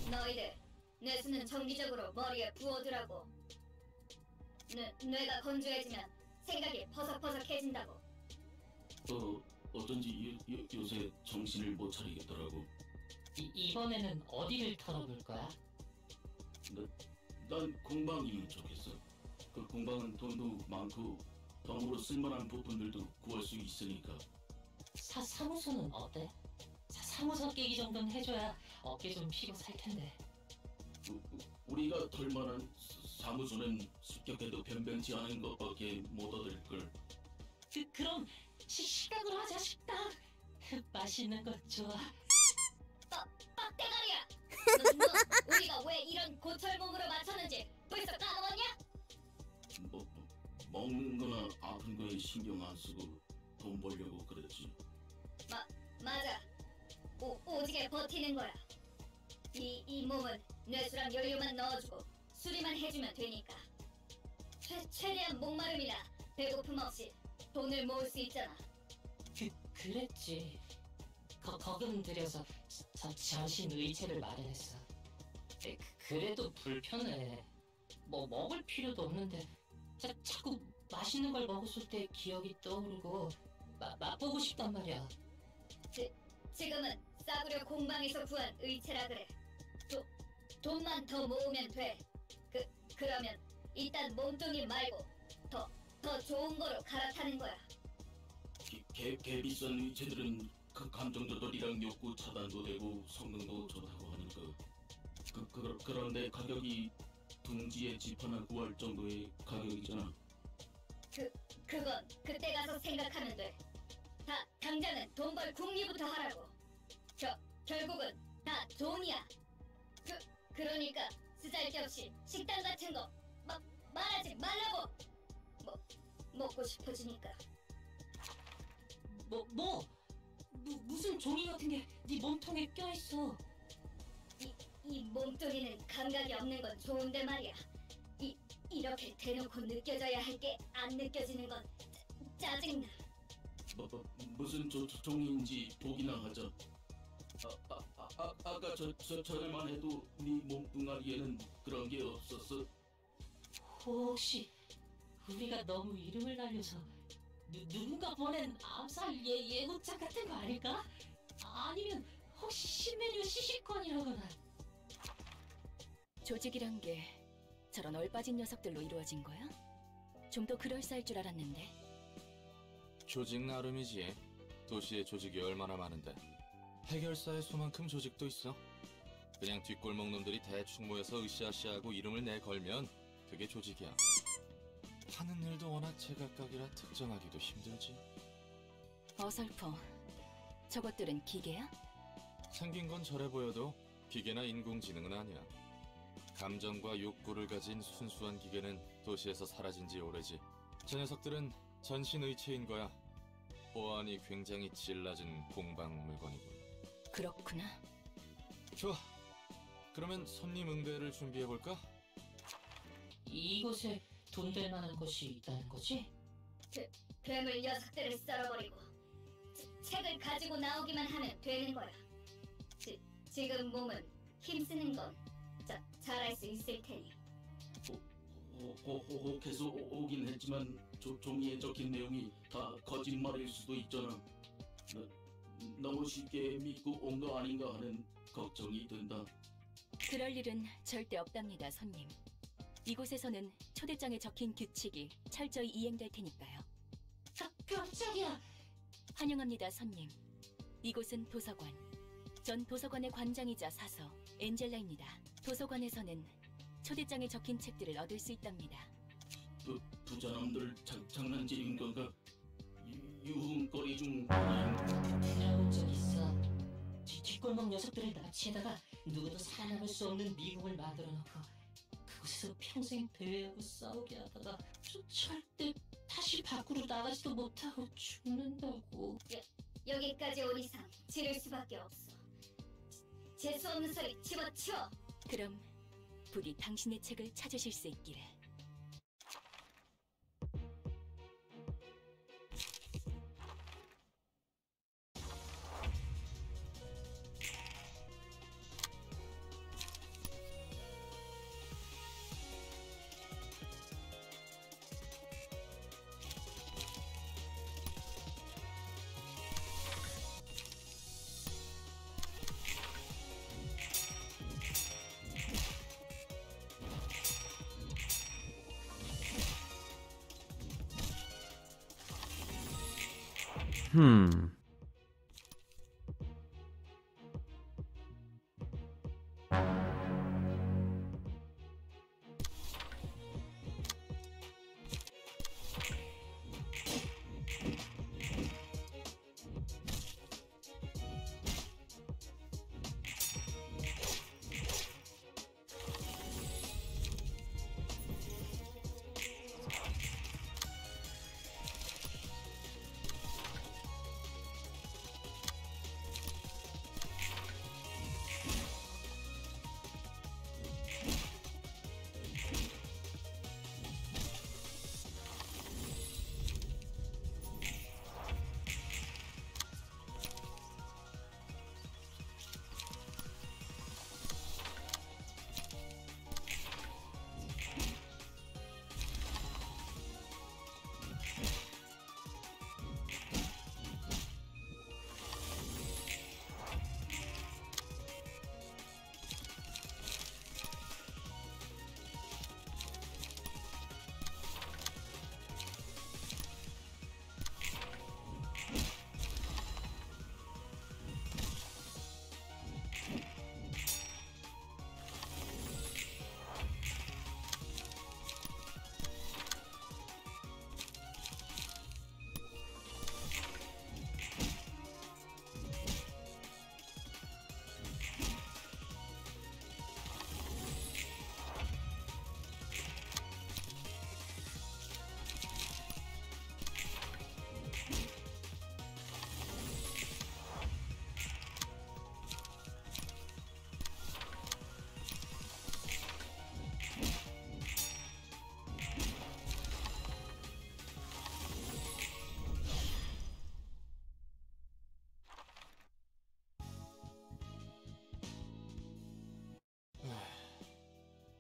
너희들 뇌수는 정기적으로 머리에 부어두라고. 뇌가 건조해지면 생각이 퍼석퍼석해진다고. 어쩐지 요새 정신을 못 차리겠더라고. 이번에는 어디를 털어볼 거야? 난 공방이면 좋겠어. 그 공방은 돈도 많고 덤으로 쓸만한 부품들도 구할 수 있으니까. 사무소는 어때? 사무소 깨기 정도는 해줘야 어깨 좀 피고 살 텐데. 우리가 털만한 사무소는 습격해도 변변치 않은 것밖에 못 얻을걸. 그럼 식당으로 하자. 식당. 맛있는 것 좋아. 빡대가리야! 너 우리가 왜 이런 고철몸으로 맞췄는지 벌써 까먹었냐? 먹는 거나 아픈 거에 신경 안 쓰고 돈 벌려고 그랬지. 맞아. 오지게 버티는 거야. 이 몸은 뇌수랑 연료만 넣어주고 수리만 해주면 되니까. 최대한 목마름이나 배고픔 없이 돈을 모을 수 있잖아. 그랬지. 거금 들여서 전신 의체를 마련했어. 그래도 불편해. 뭐 먹을 필요도 없는데 자꾸 맛있는 걸 먹었을 때 기억이 떠오르고 맛보고 싶단 말이야. 지금은 싸구려 공방에서 구한 의체라 그래. 돈만 더 모으면 돼. 그러면 일단 몸뚱이 말고 더 좋은 거로 갈아타는 거야. 개 비싼 의체들은 그 감정 조절이랑 욕구 차단도 되고 성능도 좋다고 하니까. 그런데 가격이 둥지에 집 하나 구할 정도의 가격이잖아. 그건 그때 가서 생각하면 돼. 당장은 돈 벌 궁리부터 하라고. 결국은 다 돈이야. 그러니까 쓰잘데없이 식당 같은 거 말하지 말라고. 먹고 싶어지니까. 무슨 종이 같은 게 네 몸통에 껴있어. 이 몸뚱이는 감각이 없는 건 좋은데 말이야. 이렇게 대놓고 느껴져야 할 게 안 느껴지는 건 짜증나. 무슨 종인지 보기나 하자. 아까 전에만 해도 네 몸뚱아리에는 그런 게 없었어. 혹시 우리가 너무 이름을 날려서 누군가 보낸 암살 예고장 같은 거 아닐까? 아니면 혹시 신메뉴 시식권이라거나. 조직이란 게 저런 얼빠진 녀석들로 이루어진 거야? 좀 더 그럴싸할 줄 알았는데. 조직 나름이지. 도시에 조직이 얼마나 많은데. 해결사의 수만큼 조직도 있어. 그냥 뒷골목 놈들이 대충 모여서 으쌰으쌰하고 이름을 내걸면 그게 조직이야. 하는 일도 워낙 제각각이라 특정하기도 힘들지. 어설퍼. 저것들은 기계야? 생긴 건 저래 보여도 기계나 인공지능은 아니야. 감정과 욕구를 가진 순수한 기계는 도시에서 사라진 지 오래지. 저 녀석들은 전신의체인 거야. 보안이 굉장히 질 낮은 공방 물건이군. 그렇구나. 좋아. 그러면 손님 응대를 준비해볼까? 이곳에 돈 될 만한 곳이 있다는 거지? 괴물 녀석들을 썰어버리고 책을 가지고 나오기만 하면 되는 거야. 지금 몸은 힘쓰는 건 잘할 수 있을 테니. 혹해서 오긴 했지만 종이에 적힌 내용이 다 거짓말일 수도 있잖아. 너무 쉽게 믿고 온 거 아닌가 하는 걱정이 든다. 그럴 일은 절대 없답니다, 손님. 이곳에서는 초대장에 적힌 규칙이 철저히 이행될 테니까요. 깜짝이야. 환영합니다, 손님. 이곳은 도서관. 전 도서관의 관장이자 사서 엔젤라입니다. 도서관에서는 초대장에 적힌 책들을 얻을 수 있답니다. 부자놈들 장난질인 건가? 유흥거리 중 들어본 적 있어. 뒷골목 녀석들을 납치에다가 누구도 살아남을 수 없는 미궁을 만들어 놓고 그곳에서 평생 대회하고 싸우게 하다가 절대 다시 밖으로 나가지도 못하고 죽는다고. 여기까지 온 이상 지를 수밖에 없어. 재수없는 소리 집어치워. 그럼 부디 당신의 책을 찾으실 수 있기를.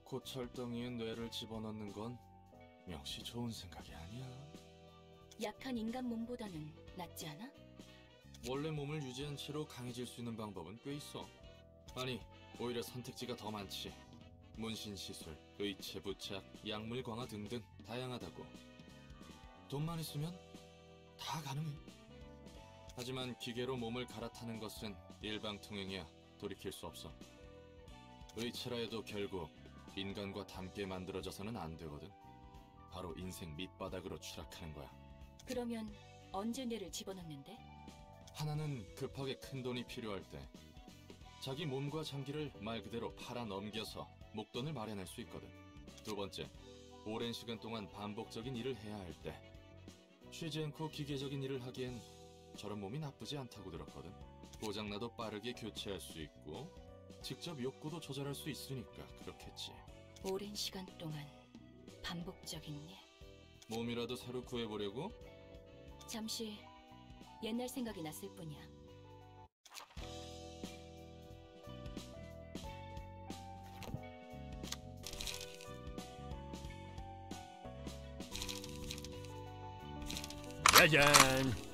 고철덩이에 뇌를 집어넣는 건 역시 좋은 생각이 아니야. 약한 인간 몸보다는 낫지 않아? 원래 몸을 유지한 채로 강해질 수 있는 방법은 꽤 있어. 아니, 오히려 선택지가 더 많지. 문신시술, 의체 부착, 약물 강화 등등 다양하다고. 돈만 있으면 다 가능해. 하지만 기계로 몸을 갈아타는 것은 일방통행이야. 돌이킬 수 없어. 의체라 해도 결국 인간과 닮게 만들어져서는 안 되거든. 바로 인생 밑바닥으로 추락하는 거야. 그러면 언제 뇌를 집어넣는데? 하나는 급하게 큰 돈이 필요할 때, 자기 몸과 장기를 말 그대로 팔아 넘겨서 목돈을 마련할 수 있거든. 두 번째, 오랜 시간 동안 반복적인 일을 해야 할 때, 쉬지 않고 기계적인 일을 하기엔 저런 몸이 나쁘지 않다고 들었거든. 고장나도 빠르게 교체할 수 있고 직접 욕구도 조절할 수 있으니까 그렇겠지. 오랜 시간 동안 반복적인 일. 몸이라도 새로 구해보려고? 잠시 옛날 생각이 났을 뿐이야. 짜잔!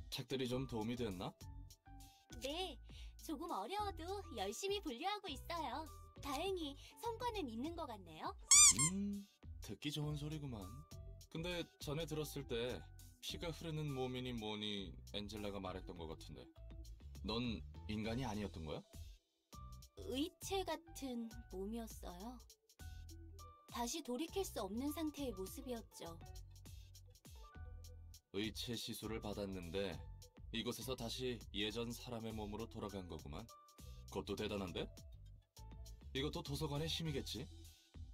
책들이 좀 도움이 됐나? 네, 조금 어려워도 열심히 분류하고 있어요. 다행히 성과는 있는 것 같네요. 듣기 좋은 소리구만. 근데 전에 들었을 때 피가 흐르는 몸이니 뭐니 엔젤라가 말했던 것 같은데 넌 인간이 아니었던 거야? 의체 같은 몸이었어요. 다시 돌이킬 수 없는 상태의 모습이었죠. 의체 시술을 받았는데 이곳에서 다시 예전 사람의 몸으로 돌아간 거구만. 그것도 대단한데? 이것도 도서관의 힘이겠지?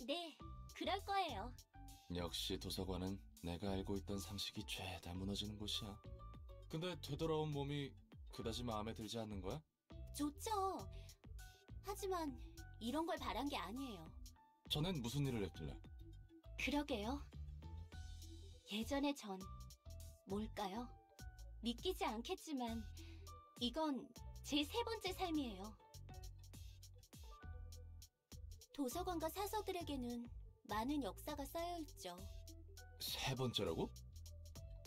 네, 그럴 거예요. 역시 도서관은 내가 알고 있던 상식이 죄다 무너지는 곳이야. 근데 되돌아온 몸이 그다지 마음에 들지 않는 거야? 좋죠. 하지만 이런 걸 바란 게 아니에요. 전엔 무슨 일을 했길래? 그러게요. 예전의 전 뭘까요? 믿기지 않겠지만 이건 제 세 번째 삶이에요. 도서관과 사서들에게는 많은 역사가 쌓여있죠. 세 번째라고?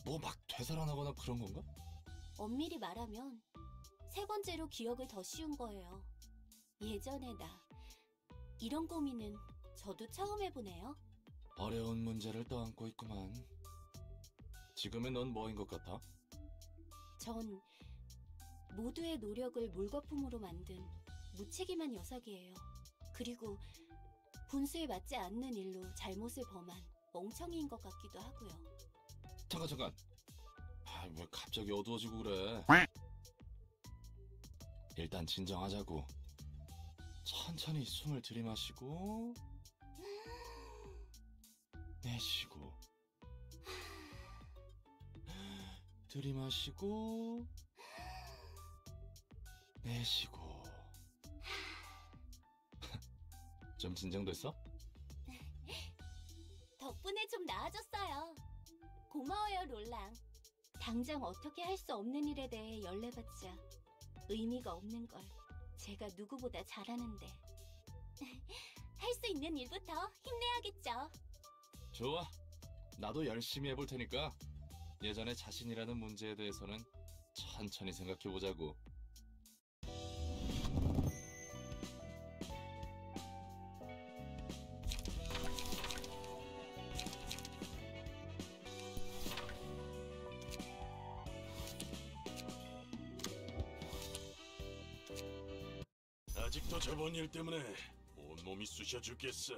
뭐 막 되살아나거나 그런 건가? 엄밀히 말하면 세 번째로 기억을 더 씌운 거예요. 예전의 나. 이런 고민은 저도 처음 해보네요. 어려운 문제를 떠안고 있구만. 지금의 넌 뭐인 것 같아? 전 모두의 노력을 물거품으로 만든 무책임한 녀석이에요. 그리고 분수에 맞지 않는 일로 잘못을 범한 멍청이인 것 같기도 하고요. 잠깐. 왜 갑자기 어두워지고 그래? 일단 진정하자고. 천천히 숨을 들이마시고 내쉬고 들이마시고 내쉬고. 좀 진정됐어? 덕분에 좀 나아졌어요. 고마워요, 롤랑. 당장 어떻게 할 수 없는 일에 대해 연례받자 의미가 없는 걸 제가 누구보다 잘하는데 할 수 있는 일부터 힘내야겠죠. 좋아. 나도 열심히 해볼 테니까 예전의 자신이라는 문제에 대해서는 천천히 생각해보자고. 아직도 저번 일 때문에 온몸이 쑤셔 죽겠어.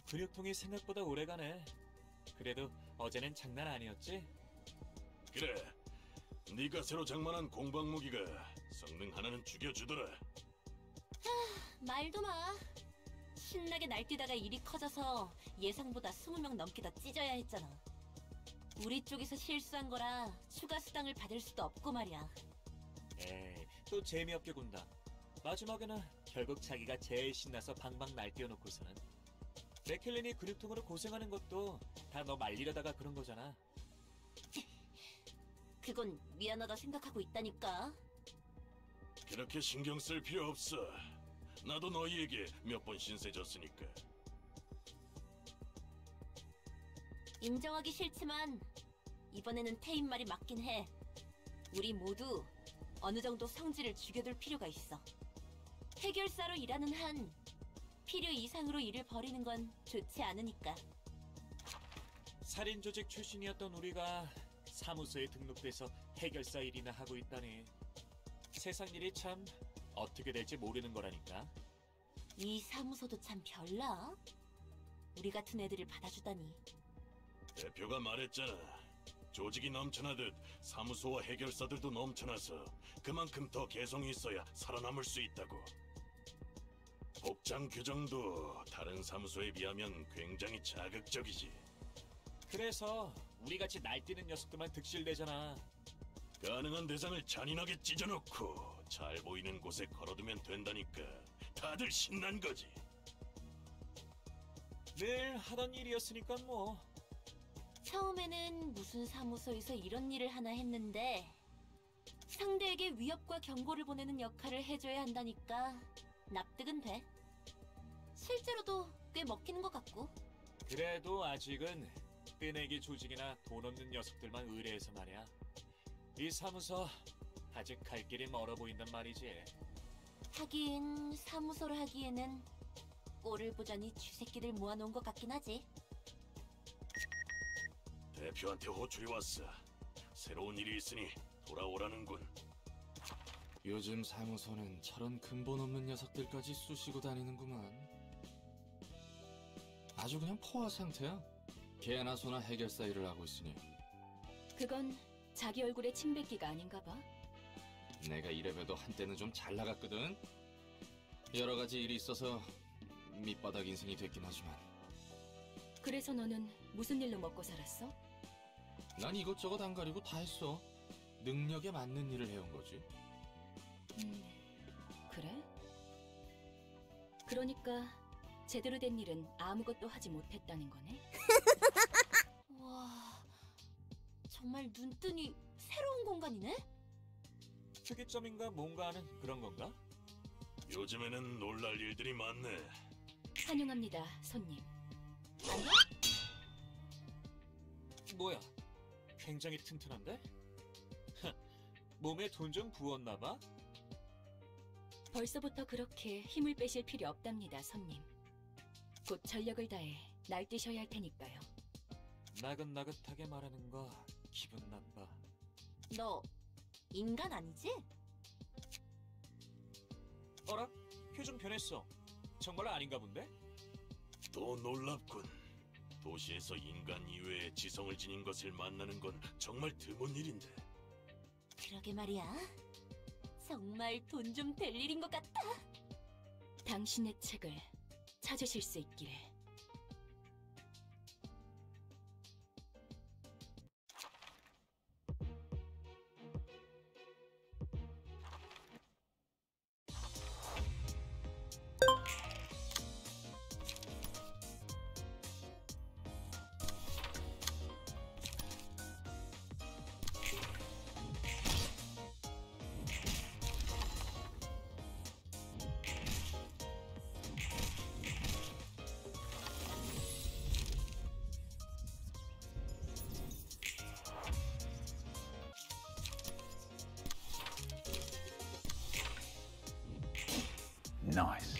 근육통이 생각보다 오래가네. 그래도 어제는 장난 아니었지? 그래, 네가 새로 장만한 공방 무기가 성능 하나는 죽여주더라. 말도 마. 신나게 날뛰다가 일이 커져서 예상보다 20명 넘게 더 찢어야 했잖아. 우리 쪽에서 실수한 거라 추가 수당을 받을 수도 없고 말이야. 에이, 또 재미없게 군다. 마지막에는 결국 자기가 제일 신나서 방방 날뛰어놓고서는. 맥켈린이 근육통으로 고생하는 것도 다 너 말리려다가 그런 거잖아. 그건 미안하다 생각하고 있다니까. 그렇게 신경 쓸 필요 없어. 나도 너희에게 몇 번 신세 졌으니까. 인정하기 싫지만 이번에는 태인 말이 맞긴 해. 우리 모두 어느 정도 성질을 죽여둘 필요가 있어. 해결사로 일하는 한 필요 이상으로 일을 벌이는 건 좋지 않으니까. 살인 조직 출신이었던 우리가 사무소에 등록돼서 해결사 일이나 하고 있다니. 세상 일이 참 어떻게 될지 모르는 거라니까. 이 사무소도 참 별나? 우리 같은 애들을 받아주다니. 대표가 말했잖아. 조직이 넘쳐나듯 사무소와 해결사들도 넘쳐나서 그만큼 더 개성이 있어야 살아남을 수 있다고. 복장 규정도 다른 사무소에 비하면 굉장히 자극적이지. 그래서 우리같이 날뛰는 녀석들만 득실되잖아. 가능한 대상을 잔인하게 찢어놓고 잘 보이는 곳에 걸어두면 된다니까. 다들 신난 거지. 늘 하던 일이었으니까 뭐. 처음에는 무슨 사무소에서 이런 일을 하나 했는데 상대에게 위협과 경고를 보내는 역할을 해줘야 한다니까 납득은 돼. 실제로도 꽤 먹히는 것 같고. 그래도 아직은 뜨내기 조직이나 돈 없는 녀석들만 의뢰해서 말이야. 이 사무소 아직 갈 길이 멀어 보인단 말이지. 하긴 사무소를 하기에는 꼴을 보자니 쥐새끼들 모아놓은 것 같긴 하지. 대표한테 호출이 왔어. 새로운 일이 있으니 돌아오라는군. 요즘 사무소는 저런 근본 없는 녀석들까지 쑤시고 다니는구만. 아주 그냥 포화 상태야. 개나 소나 해결사 일을 하고 있으니. 그건 자기 얼굴에 침 뱉기가 아닌가 봐. 내가 이래봬도 한때는 좀 잘 나갔거든. 여러 가지 일이 있어서 밑바닥 인생이 됐긴 하지만 그래서 너는 무슨 일로 먹고 살았어? 난 이것저것 안 가리고 다 했어. 능력에 맞는 일을 해온 거지. 그래? 그러니까 제대로 된 일은 아무것도 하지 못했다는 거네? 와, 정말 눈뜨니 새로운 공간이네? 특이점인가 뭔가 하는 그런 건가? 요즘에는 놀랄 일들이 많네. 환영합니다, 손님. 뭐야? 굉장히 튼튼한데? 몸에 돈 좀 부었나 봐? 벌써부터 그렇게 힘을 빼실 필요 없답니다, 손님. 곧 전력을 다해 날뛰셔야 할 테니까요. 나긋나긋하게 말하는 거 기분 나빠. 너 인간 아니지? 어라? 표정 변했어. 정말 아닌가 본데? 또 놀랍군. 도시에서 인간 이외의 지성을 지닌 것을 만나는 건 정말 드문 일인데. 그러게 말이야. 정말 돈 좀 될 일인 것 같아. 당신의 책을 찾으실 수 있기를. Nice.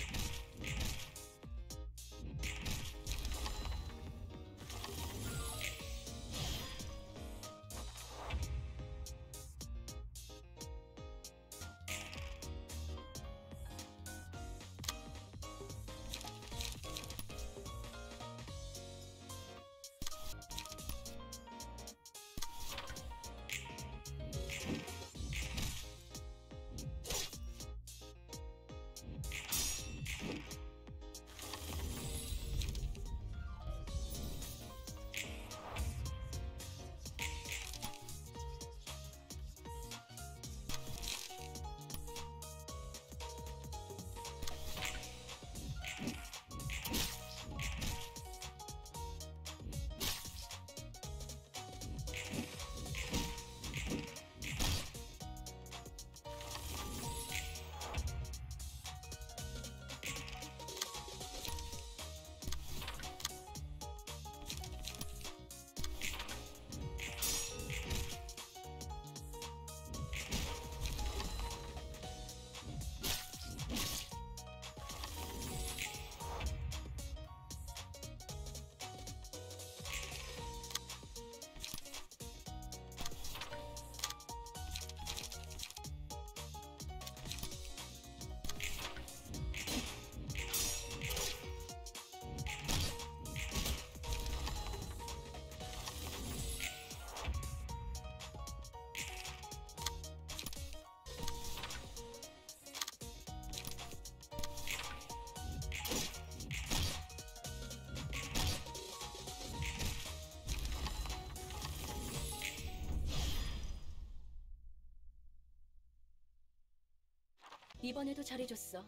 이번에도 잘해줬어.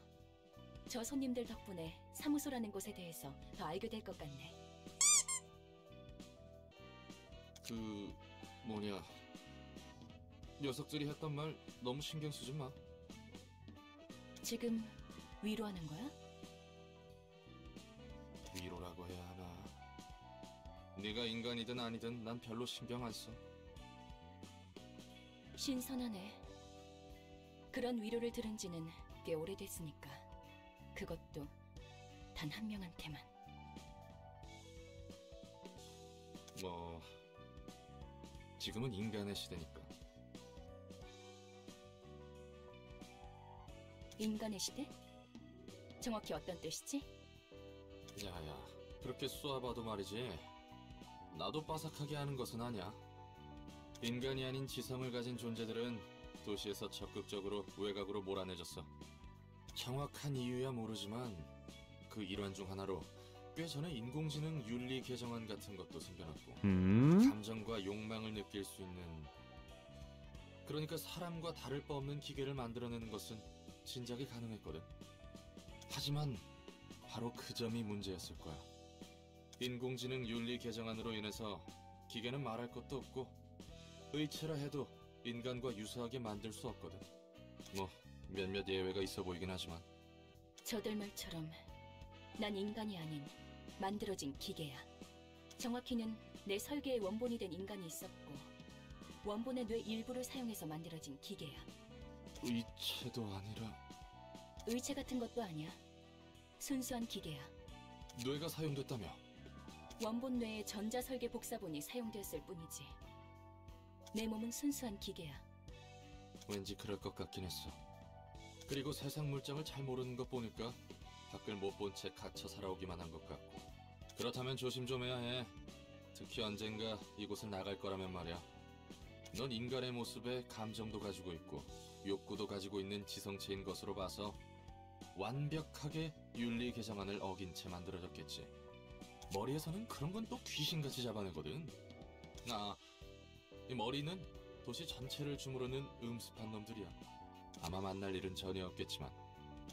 저 손님들 덕분에 사무소라는 곳에 대해서 더 알게 될 것 같네. 뭐냐, 녀석들이 했던 말 너무 신경 쓰지 마. 지금 위로하는 거야? 위로라고 해야 하나. 네가 인간이든 아니든 난 별로 신경 안 써. 신선하네. 그런 위로를 들은 지는 꽤 오래됐으니까. 그것도 단 한 명한테만. 뭐 지금은 인간의 시대니까. 인간의 시대? 정확히 어떤 뜻이지? 야야, 그렇게 쏘아봐도 말이지. 나도 빠삭하게 하는 것은 아니야. 인간이 아닌 지성을 가진 존재들은 도시에서 적극적으로 외곽으로 몰아내졌어. 정확한 이유야 모르지만 그 일환 중 하나로 꽤 전에 인공지능 윤리 개정안 같은 것도 생겨났고, 감정과 욕망을 느낄 수 있는, 그러니까 사람과 다를 바 없는 기계를 만들어내는 것은 진작에 가능했거든. 하지만 바로 그 점이 문제였을 거야. 인공지능 윤리 개정안으로 인해서 기계는 말할 것도 없고 의체라 해도 인간과 유사하게 만들 수 없거든. 뭐 몇몇 예외가 있어 보이긴 하지만. 저들 말처럼 난 인간이 아닌 만들어진 기계야. 정확히는 내 설계의 원본이 된 인간이 있었고 원본의 뇌 일부를 사용해서 만들어진 기계야. 의체도 아니라 의체 같은 것도 아니야. 순수한 기계야. 뇌가 사용됐다며? 원본 뇌의 전자 설계 복사본이 사용되었을 뿐이지. 내 몸은 순수한 기계야. 왠지 그럴 것 같긴 했어. 그리고 세상 물정을 잘 모르는 것 보니까 밖을 못 본 채 갇혀 살아오기만 한 것 같고. 그렇다면 조심 좀 해야 해. 특히 언젠가 이곳을 나갈 거라면 말이야. 넌 인간의 모습에 감정도 가지고 있고 욕구도 가지고 있는 지성체인 것으로 봐서 완벽하게 윤리 개정안을 어긴 채 만들어졌겠지. 머리에서는 그런 건 또 귀신같이 잡아내거든. 이 머리는 도시 전체를 주무르는 음습한 놈들이야. 아마 만날 일은 전혀 없겠지만.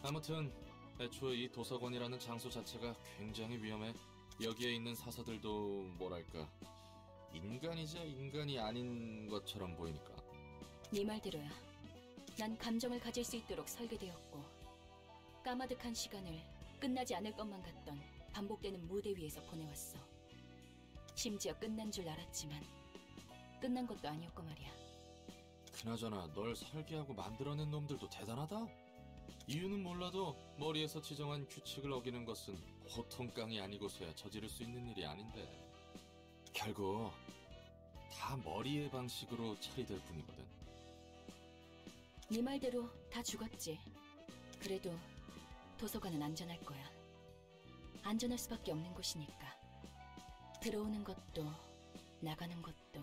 아무튼 애초에 이 도서관이라는 장소 자체가 굉장히 위험해. 여기에 있는 사서들도 뭐랄까 인간이자 인간이 아닌 것처럼 보이니까. 네 말대로야. 난 감정을 가질 수 있도록 설계되었고 까마득한 시간을 끝나지 않을 것만 같던 반복되는 무대 위에서 보내왔어. 심지어 끝난 줄 알았지만 끝난 것도 아니었고 말이야. 그나저나 널 설계하고 만들어낸 놈들도 대단하다. 이유는 몰라도 머리에서 지정한 규칙을 어기는 것은 보통 깡이 아니고서야 저지를 수 있는 일이 아닌데 결국 다 머리의 방식으로 처리될 뿐이거든. 네 말대로 다 죽었지. 그래도 도서관은 안전할 거야. 안전할 수밖에 없는 곳이니까. 들어오는 것도 나가는 것도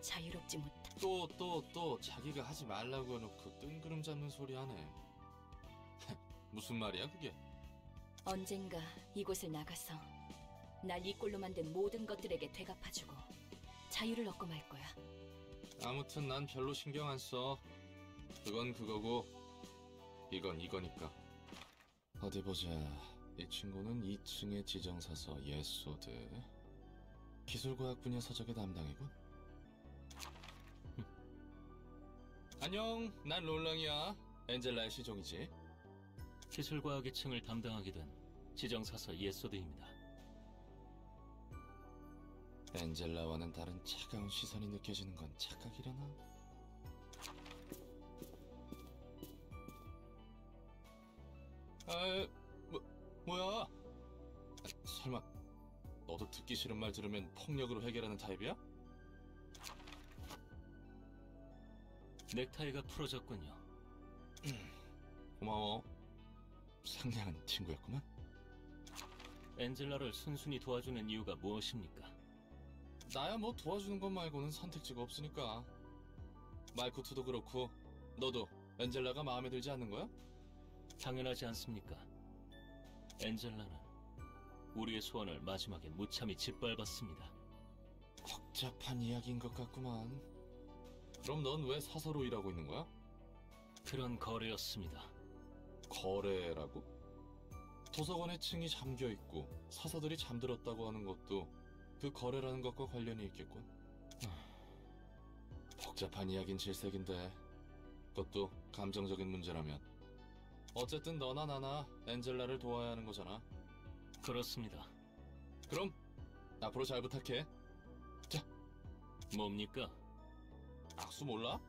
자유롭지 못한. 또 자기가 하지 말라고 해놓고 뜬구름 잡는 소리 하네. 무슨 말이야 그게? 언젠가 이곳을 나가서 날 이 꼴로 만든 모든 것들에게 되갚아주고 자유를 얻고 말 거야. 아무튼 난 별로 신경 안 써. 그건 그거고 이건 이거니까. 어디 보자. 이 친구는 2층의 지정사서 예소드. 기술과학 분야 서적의 담당이군. 안녕, 난 롤랑이야. 엔젤라의 시종이지. 기술과학의 층을 담당하게 된 지정사서 예소드입니다. 엔젤라와는 다른 차가운 시선이 느껴지는 건 착각이려나? 뭐야? 설마 너도 듣기 싫은 말 들으면 폭력으로 해결하는 타입이야? 넥타이가 풀어졌군요. 고마워. 상냥한 친구였구만. 엔젤라를 순순히 도와주는 이유가 무엇입니까? 나야 뭐 도와주는 것 말고는 선택지가 없으니까. 말쿠트도 그렇고 너도 엔젤라가 마음에 들지 않는 거야? 당연하지 않습니까? 엔젤라는 우리의 소원을 마지막에 무참히 짓밟았습니다. 복잡한 이야기인 것 같구만. 그럼 넌 왜 사서로 일하고 있는 거야? 그런 거래였습니다. 거래라고? 도서관의 층이 잠겨있고 사서들이 잠들었다고 하는 것도 그 거래라는 것과 관련이 있겠군. 복잡한 이야긴 질색인데 그것도 감정적인 문제라면 어쨌든 너나 나나 엔젤라를 도와야 하는 거잖아. 그렇습니다. 그럼 앞으로 잘 부탁해. 자, 뭡니까? 악수 몰라?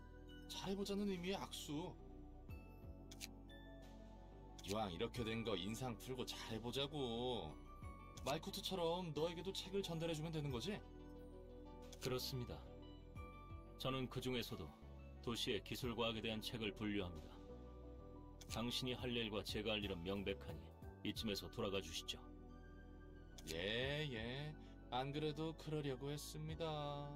잘해보자는 의미의 악수. 이왕 이렇게 된 거 인상 풀고 잘해보자고. 마이코트처럼 너에게도 책을 전달해주면 되는 거지? 그렇습니다. 저는 그 중에서도 도시의 기술과학에 대한 책을 분류합니다. 당신이 할 일과 제가 할 일은 명백하니 이쯤에서 돌아가 주시죠. 예. 안 그래도 그러려고 했습니다.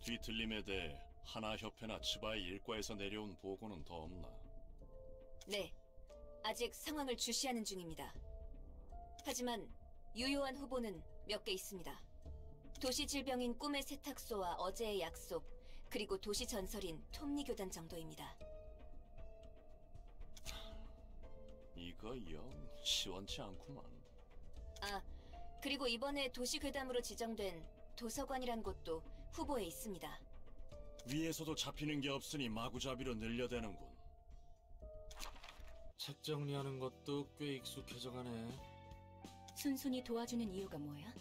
뒤틀림에 대해 하나협회나 츠바의 일과에서 내려온 보고는 더 없나? 네, 아직 상황을 주시하는 중입니다. 하지만 유효한 후보는 몇 개 있습니다. 도시 질병인 꿈의 세탁소와 어제의 약속, 그리고 도시 전설인 톱니 교단 정도입니다. 이거 영 시원치 않구만. 아, 그리고 이번에 도시 괴담으로 지정된 도서관이란 곳도 후보에 있습니다. 위에서도 잡히는 게 없으니 마구잡이로 늘려대는군. 책 정리하는 것도 꽤 익숙해져가네. 순순히 도와주는 이유가 뭐야?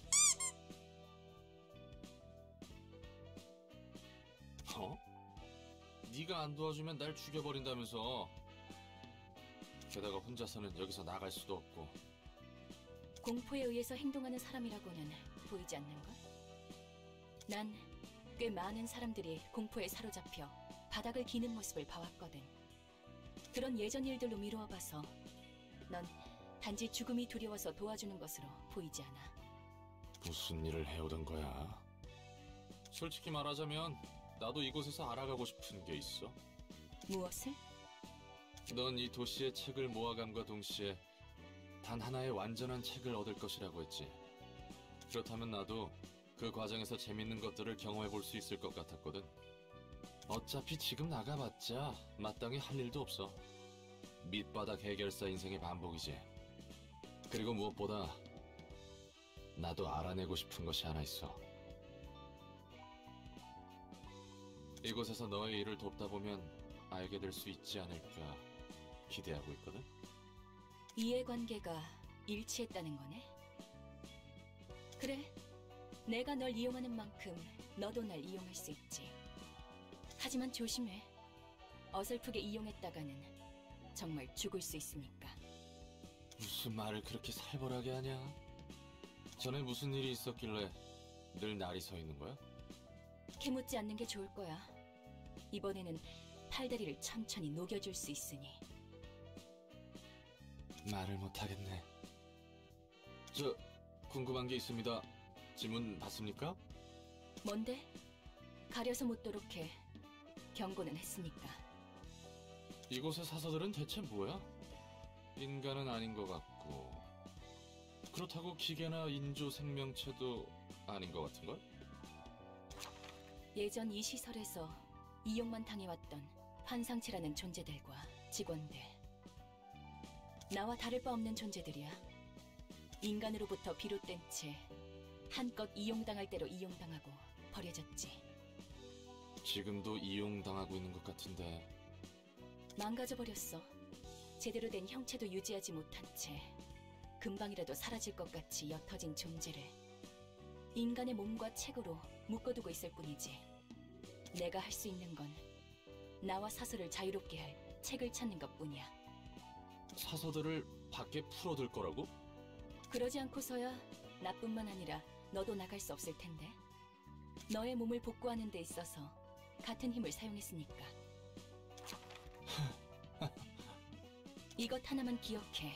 네가 안 도와주면 날 죽여버린다면서. 게다가 혼자서는 여기서 나갈 수도 없고. 공포에 의해서 행동하는 사람이라고는 보이지 않는걸? 난 꽤 많은 사람들이 공포에 사로잡혀 바닥을 기는 모습을 봐왔거든. 그런 예전 일들로 미루어 봐서 넌 단지 죽음이 두려워서 도와주는 것으로 보이지 않아. 무슨 일을 해오던 거야? 솔직히 말하자면 나도 이곳에서 알아가고 싶은 게 있어. 무엇을? 넌 이 도시의 책을 모아감과 동시에 단 하나의 완전한 책을 얻을 것이라고 했지. 그렇다면 나도 그 과정에서 재밌는 것들을 경험해 볼 수 있을 것 같았거든. 어차피 지금 나가봤자 마땅히 할 일도 없어. 밑바닥 해결사 인생의 반복이지. 그리고 무엇보다 나도 알아내고 싶은 것이 하나 있어. 이곳에서 너의 일을 돕다 보면 알게 될 수 있지 않을까 기대하고 있거든. 이해관계가 일치했다는 거네? 그래, 내가 널 이용하는 만큼 너도 날 이용할 수 있지. 하지만 조심해. 어설프게 이용했다가는 정말 죽을 수 있으니까. 무슨 말을 그렇게 살벌하게 하냐? 전에 무슨 일이 있었길래 늘 날이 서 있는 거야? 캐묻지 않는 게 좋을 거야. 이번에는 팔다리를 천천히 녹여줄 수 있으니. 말을 못하겠네. 저 궁금한 게 있습니다. 지문 받습니까? 뭔데? 가려서 묻도록 해. 경고는 했으니까. 이곳의 사서들은 대체 뭐야? 인간은 아닌 것 같고, 그렇다고 기계나 인조 생명체도 아닌 것 같은걸? 예전 이 시설에서 이용만 당해왔던 환상체라는 존재들과 직원들. 나와 다를 바 없는 존재들이야. 인간으로부터 비롯된 채 한껏 이용당할 대로 이용당하고 버려졌지. 지금도 이용당하고 있는 것 같은데. 망가져버렸어. 제대로 된 형체도 유지하지 못한 채 금방이라도 사라질 것 같이 옅어진 존재를 인간의 몸과 책으로 묶어두고 있을 뿐이지. 내가 할 수 있는 건 나와 사서를 자유롭게 할 책을 찾는 것뿐이야. 사서들을 밖에 풀어둘 거라고? 그러지 않고서야 나뿐만 아니라 너도 나갈 수 없을 텐데. 너의 몸을 복구하는 데 있어서 같은 힘을 사용했으니까. 이것 하나만 기억해.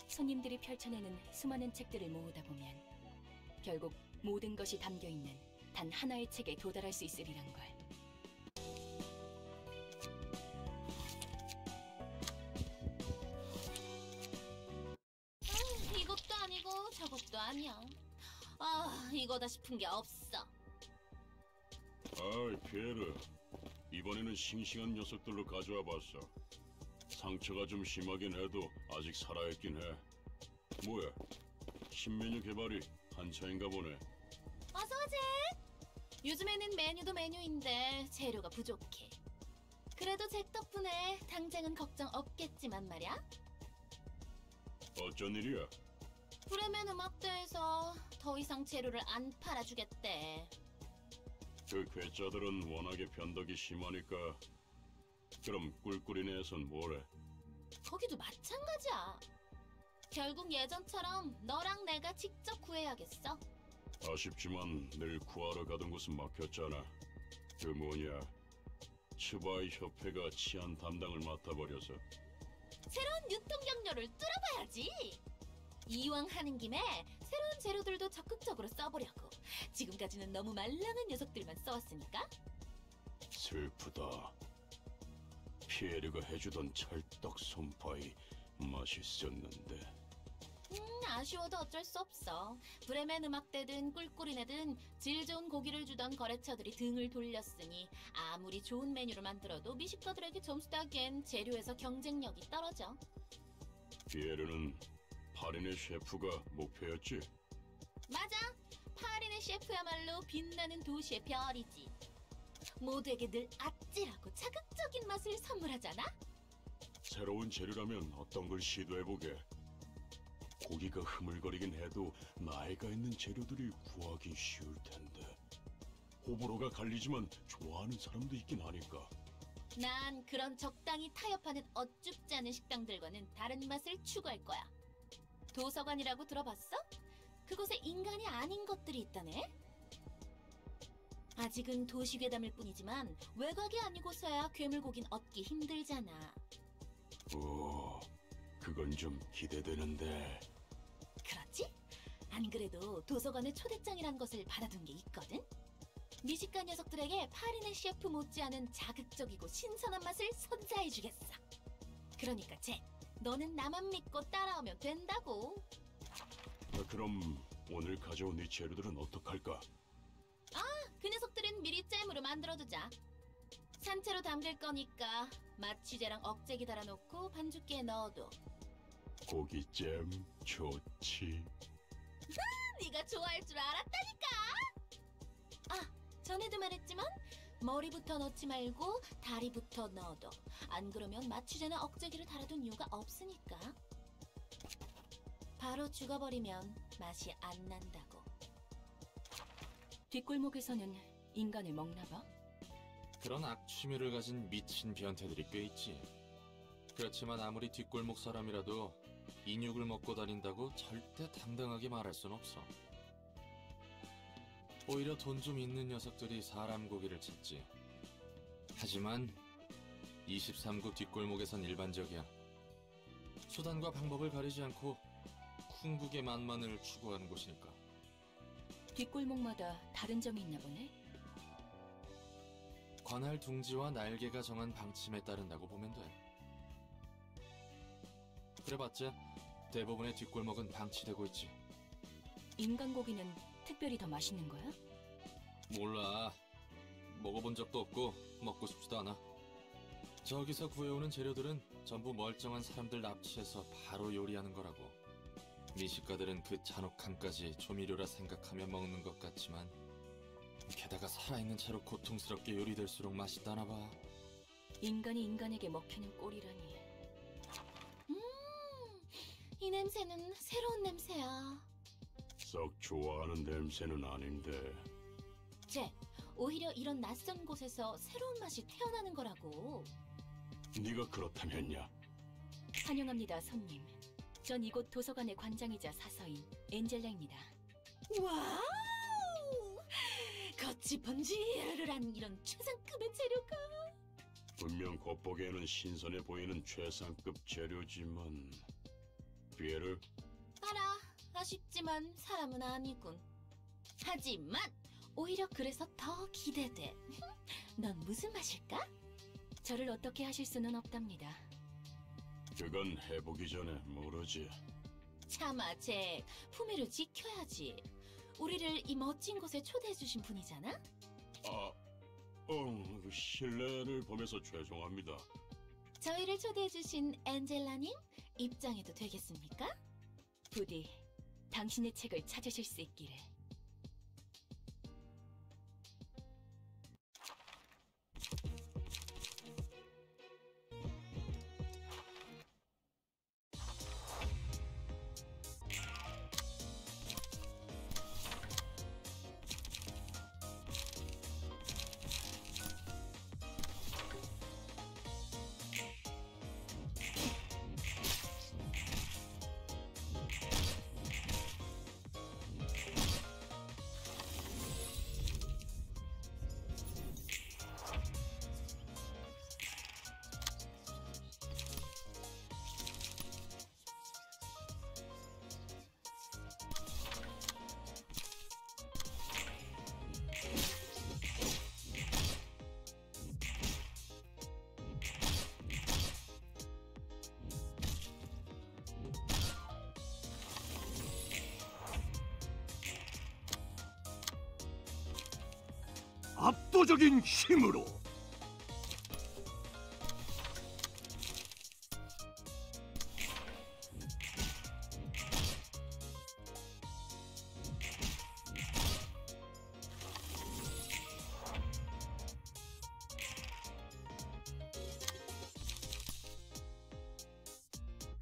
손님들이 펼쳐내는 수많은 책들을 모으다 보면 결국 모든 것이 담겨있는 단 하나의 책에 도달할 수 있으리란 걸. 이것도 아니고 저것도 아니야. 아, 이거다 싶은 게 없어. 아이, 피에르. 이번에는 싱싱한 녀석들로 가져와 봤어. 상처가 좀 심하긴 해도 아직 살아있긴 해. 뭐야? 신메뉴 개발이 한창인가 보네. 어서오지! 요즘에는 메뉴도 메뉴인데 재료가 부족해. 그래도 잭 덕분에 당장은 걱정 없겠지만 말이야. 어쩐 일이야? 브레멘 음악대에서 더 이상 재료를 안 팔아주겠대. 그 괴짜들은 워낙에 변덕이 심하니까. 그럼 꿀꿀이네에선 뭐래? 거기도 마찬가지야. 결국 예전처럼 너랑 내가 직접 구해야겠어. 아쉽지만 늘 구하러 가던 곳은 막혔잖아. 그 뭐냐, 츠바이 협회가 치안 담당을 맡아버려서. 새로운 유통 경로를 뚫어봐야지. 이왕 하는 김에 새로운 재료들도 적극적으로 써보려고. 지금까지는 너무 말랑한 녀석들만 써왔으니까. 슬프다. 피에르가 해주던 찰떡 손파이 맛있었는데. 아쉬워도 어쩔 수 없어. 브레멘 음악대든 꿀꿀이네든 질 좋은 고기를 주던 거래처들이 등을 돌렸으니 아무리 좋은 메뉴를 만들어도 미식가들에게 점수 따기엔 재료에서 경쟁력이 떨어져. 피에르는 파린의 셰프가 목표였지? 맞아. 파린의 셰프야말로 빛나는 도시의 별이지. 모두에게 늘 아찔하고 자극적인 맛을 선물하잖아. 새로운 재료라면 어떤 걸 시도해보게. 고기가 흐물거리긴 해도 나이가 있는 재료들이 구하기 쉬울 텐데. 호불호가 갈리지만 좋아하는 사람도 있긴 하니까. 난 그런 적당히 타협하는 어쭙지 않은 식당들과는 다른 맛을 추구할 거야. 도서관이라고 들어봤어? 그곳에 인간이 아닌 것들이 있다네? 아직은 도시괴담일 뿐이지만 외곽이 아니고서야 괴물고긴 얻기 힘들잖아. 오, 그건 좀 기대되는데. 그렇지? 안 그래도 도서관에 초대장이란 것을 받아둔 게 있거든? 미식가 녀석들에게 파리네 셰프 못지않은 자극적이고 신선한 맛을 선사해주겠어. 그러니까 너는 나만 믿고 따라오면 된다고. 그럼 오늘 가져온 이 재료들은 어떡할까? 그 녀석들은 미리 잼으로 만들어두자. 산채로 담글 거니까 마취제랑 억제기 달아놓고 반죽기에 넣어둬. 고기잼 좋지. 네가 좋아할 줄 알았다니까. 전에도 말했지만 머리부터 넣지 말고 다리부터 넣어둬. 안 그러면 마취제나 억제기를 달아둔 이유가 없으니까. 바로 죽어버리면 맛이 안 난다고. 뒷골목에서는 인간을 먹나 봐? 그런 악취미를 가진 미친 변태들이 꽤 있지. 그렇지만 아무리 뒷골목 사람이라도 인육을 먹고 다닌다고 절대 당당하게 말할 순 없어. 오히려 돈 좀 있는 녀석들이 사람 고기를 찾지. 하지만 23구 뒷골목에선 일반적이야. 수단과 방법을 가리지 않고 궁극의 맛만을 추구하는 곳이니까. 뒷골목마다 다른 점이 있나 보네? 관할 둥지와 날개가 정한 방침에 따른다고 보면 돼. 그래봤자 대부분의 뒷골목은 방치되고 있지. 인간 고기는 특별히 더 맛있는 거야? 몰라. 먹어본 적도 없고 먹고 싶지도 않아. 저기서 구해오는 재료들은 전부 멀쩡한 사람들 납치해서 바로 요리하는 거라고. 미식가들은 그 잔혹함까지 조미료라 생각하며 먹는 것 같지만 게다가 살아있는 채로 고통스럽게 요리될수록 맛있다나 봐. 인간이 인간에게 먹히는 꼴이라니. 이 냄새는 새로운 냄새야. 썩 좋아하는 냄새는 아닌데. 오히려 이런 낯선 곳에서 새로운 맛이 태어나는 거라고. 네가 그렇다면야. 환영합니다, 손님. 전 이곳 도서관의 관장이자 사서인 엔젤라입니다. 와우! 겉이 번지르르한 이런 최상급의 재료가. 분명 겉보기에는 신선해 보이는 최상급 재료지만. 피에르? 알아. 아쉽지만 사람은 아니군. 하지만 오히려 그래서 더 기대돼. 넌 무슨 맛일까? 저를 어떻게 하실 수는 없답니다. 그건 해보기 전에 모르지. 차마 품위를 지켜야지. 우리를 이 멋진 곳에 초대해주신 분이잖아? 신뢰를 범해서 죄송합니다. 저희를 초대해주신 엔젤라님 입장해도 되겠습니까? 부디 당신의 책을 찾으실 수 있기를. 압도적인 힘으로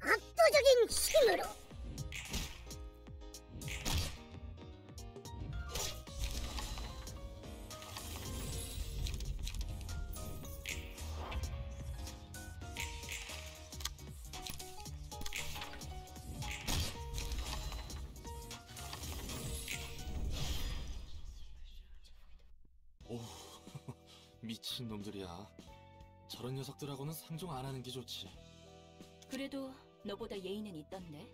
압도적인 힘으로 미친 놈들이야. 저런 녀석들하고는 상종 안 하는 게 좋지. 그래도 너보다 예의는 있던데.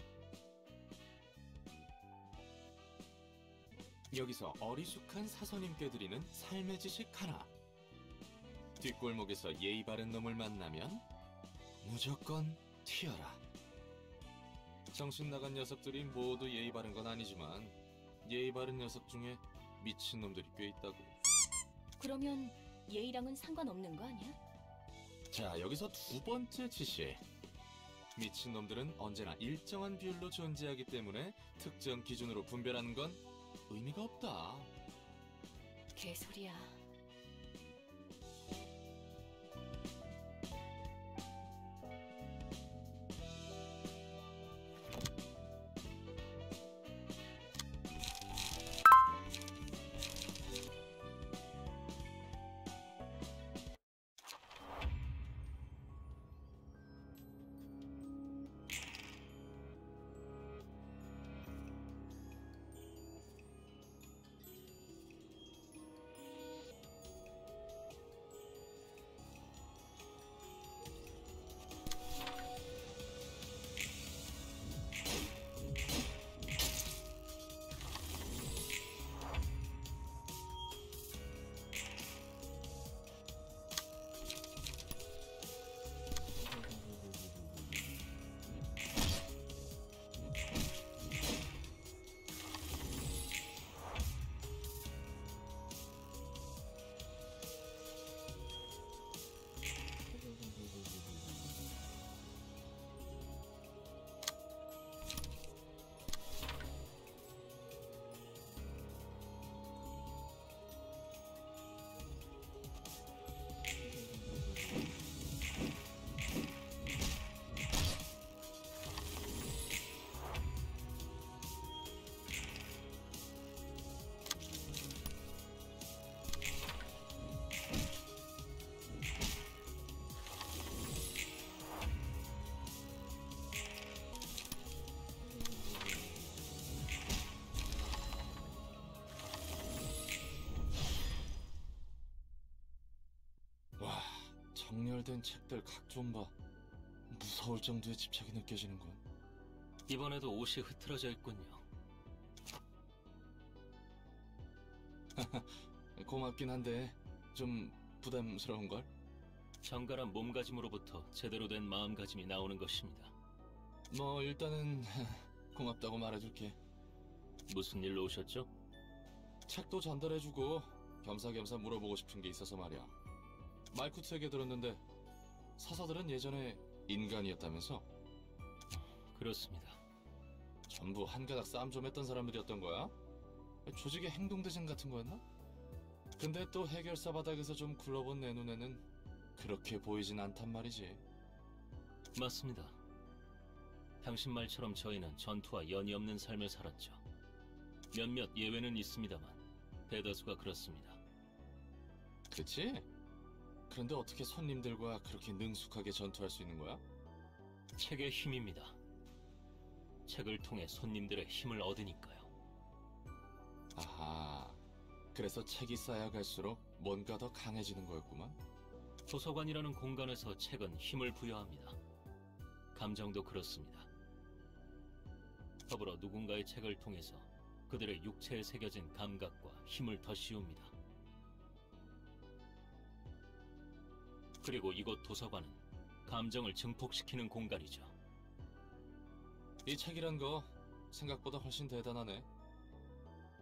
여기서 어리숙한 사서님께 드리는 삶의 지식 하나. 뒷골목에서 예의 바른 놈을 만나면 무조건 튀어라. 정신 나간 녀석들이 모두 예의 바른 건 아니지만 예의 바른 녀석 중에 미친 놈들이 꽤 있다고. 그러면 예의랑은 상관없는 거 아니야? 자, 여기서 두 번째 지시. 미친놈들은 언제나 일정한 비율로 존재하기 때문에 특정 기준으로 분별하는 건 의미가 없다. 개소리야. 정렬된 책들 각 좀 봐. 무서울 정도의 집착이 느껴지는군. 이번에도 옷이 흐트러져 있군요. 고맙긴 한데 좀 부담스러운걸? 정갈한 몸가짐으로부터 제대로 된 마음가짐이 나오는 것입니다. 뭐 일단은 고맙다고 말해줄게. 무슨 일로 오셨죠? 책도 전달해주고 겸사겸사 물어보고 싶은 게 있어서 말이야. 말쿠트에게 들었는데 사서들은 예전에 인간이었다면서? 그렇습니다. 전부 한 가닥 싸움 좀 했던 사람들이었던 거야? 조직의 행동대장 같은 거였나? 근데 또 해결사 바닥에서 좀 굴러본 내 눈에는 그렇게 보이진 않단 말이지. 맞습니다. 당신 말처럼 저희는 전투와 연이 없는 삶을 살았죠. 몇몇 예외는 있습니다만 대다수가 그렇습니다. 그치? 그런데 어떻게 손님들과 그렇게 능숙하게 전투할 수 있는 거야? 책의 힘입니다. 책을 통해 손님들의 힘을 얻으니까요. 아하, 그래서 책이 쌓여갈수록 뭔가 더 강해지는 거였구만. 도서관이라는 공간에서 책은 힘을 부여합니다. 감정도 그렇습니다. 더불어 누군가의 책을 통해서 그들의 육체에 새겨진 감각과 힘을 더 씌웁니다. 그리고 이곳 도서관은 감정을 증폭시키는 공간이죠. 이 책이란 거 생각보다 훨씬 대단하네.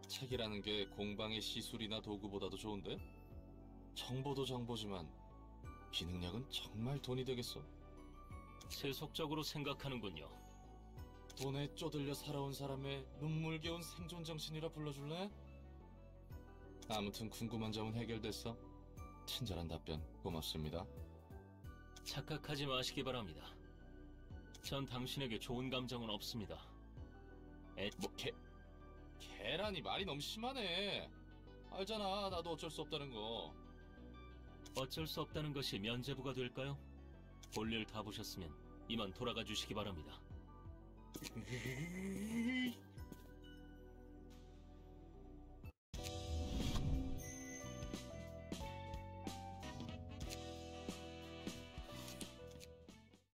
책이라는 게 공방의 시술이나 도구보다도 좋은데? 정보도 정보지만 기능력은 정말 돈이 되겠어. 세속적으로 생각하는군요. 돈에 쪼들려 살아온 사람의 눈물겨운 생존 정신이라 불러줄래? 아무튼 궁금한 점은 해결됐어. 친절한 답변 고맙습니다. 착각하지 마시기 바랍니다. 전 당신에게 좋은 감정은 없습니다. 계란이 말이 너무 심하네. 알잖아, 나도 어쩔 수 없다는 거. 어쩔 수 없다는 것이 면죄부가 될까요? 볼일 다 보셨으면 이만 돌아가 주시기 바랍니다.